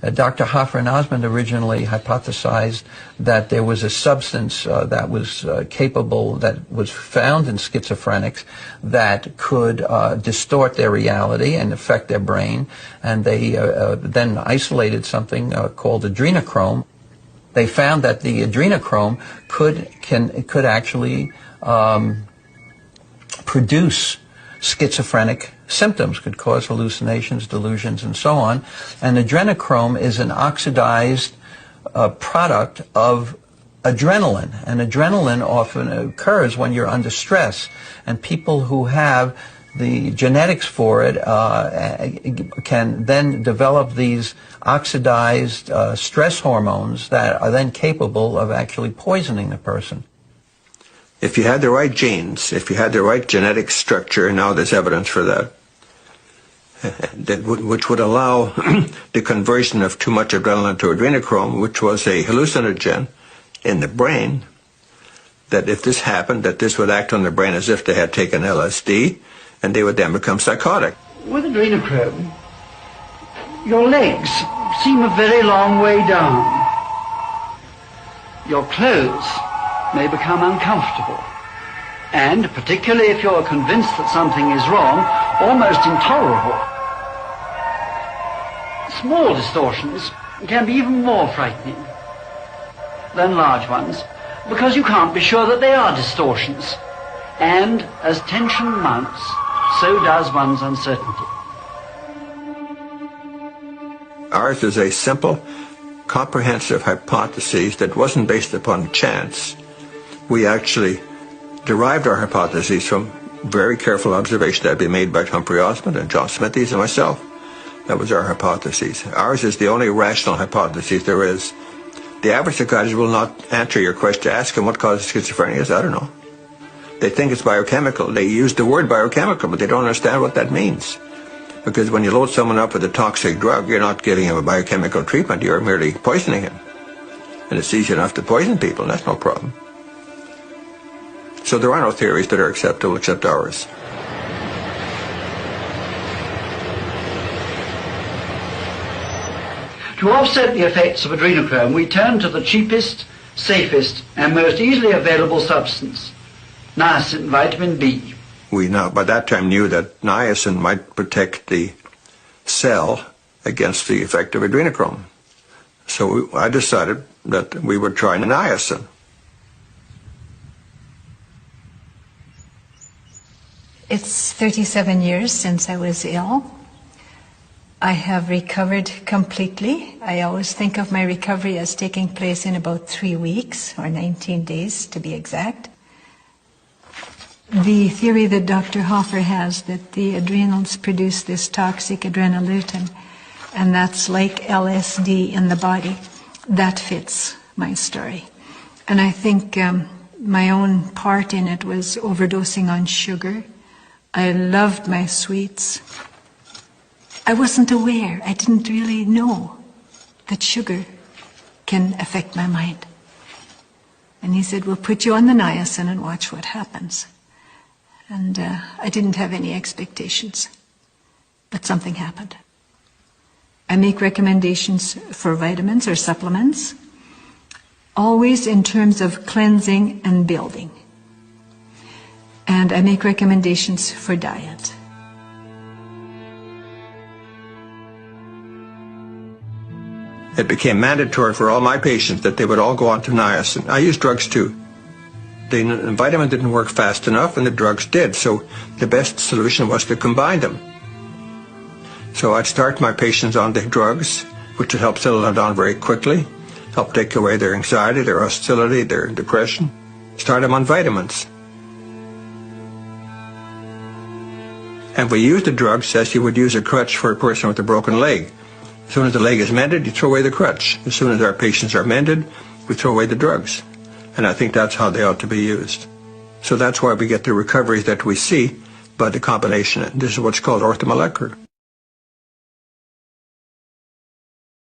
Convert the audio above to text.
Dr. Hoffer and Osmond originally hypothesized that there was a substance that was capable, that was found in schizophrenics, that could distort their reality and affect their brain, and they then isolated something called adrenochrome. They found that the adrenochrome could actually produce schizophrenic symptoms, could cause hallucinations, delusions, and so on. And adrenochrome is an oxidized product of adrenaline. And adrenaline often occurs when you're under stress. And people who have the genetics for it can then develop these oxidized stress hormones that are then capable of actually poisoning the person. If you had the right genes, if you had the right genetic structure, and now there's evidence for that, which would allow the conversion of too much adrenaline to adrenochrome, which was a hallucinogen in the brain, that if this happened, that this would act on the brain as if they had taken LSD, and they would then become psychotic. With adrenochrome, your legs seem a very long way down. Your clothes may become uncomfortable, and particularly if you're convinced that something is wrong, almost intolerable. Small distortions can be even more frightening than large ones, because you can't be sure that they are distortions. And as tension mounts, so does one's uncertainty. Ours is a simple, comprehensive hypothesis that wasn't based upon chance. We actually derived our hypotheses from very careful observation that had been made by Humphrey Osmond and John Smithies and myself. That was our hypothesis. Ours is the only rational hypothesis there is. The average psychiatrist will not answer your question. Ask him what causes schizophrenia. I don't know. They think it's biochemical. They use the word biochemical, but they don't understand what that means. Because when you load someone up with a toxic drug, you're not giving him a biochemical treatment. You're merely poisoning him. And it's easy enough to poison people, and that's no problem. So there are no theories that are acceptable except ours. To offset the effects of adrenochrome, we turn to the cheapest, safest, and most easily available substance, niacin, vitamin B. We now, by that time, knew that niacin might protect the cell against the effect of adrenochrome. So I decided that we would try niacin. It's 37 years since I was ill. I have recovered completely. I always think of my recovery as taking place in about 3 weeks, or 19 days to be exact. The theory that Dr. Hoffer has, that the adrenals produce this toxic adrenoleutin, and that's like LSD in the body, that fits my story. And I think my own part in it was overdosing on sugar. I loved my sweets. I wasn't aware, I didn't really know that sugar can affect my mind. And he said, we'll put you on the niacin and watch what happens. And I didn't have any expectations, but something happened. I make recommendations for vitamins or supplements, always in terms of cleansing and building. And I make recommendations for diet. It became mandatory for all my patients that they would all go on to niacin. I used drugs too. The vitamin didn't work fast enough and the drugs did, so the best solution was to combine them. So I'd start my patients on the drugs, which would help settle them down very quickly, help take away their anxiety, their hostility, their depression. Start them on vitamins. And we used the drugs as you would use a crutch for a person with a broken leg. As soon as the leg is mended, you throw away the crutch. As soon as our patients are mended, we throw away the drugs. And I think that's how they ought to be used. So that's why we get the recoveries that we see by the combination. This is what's called orthomolecular.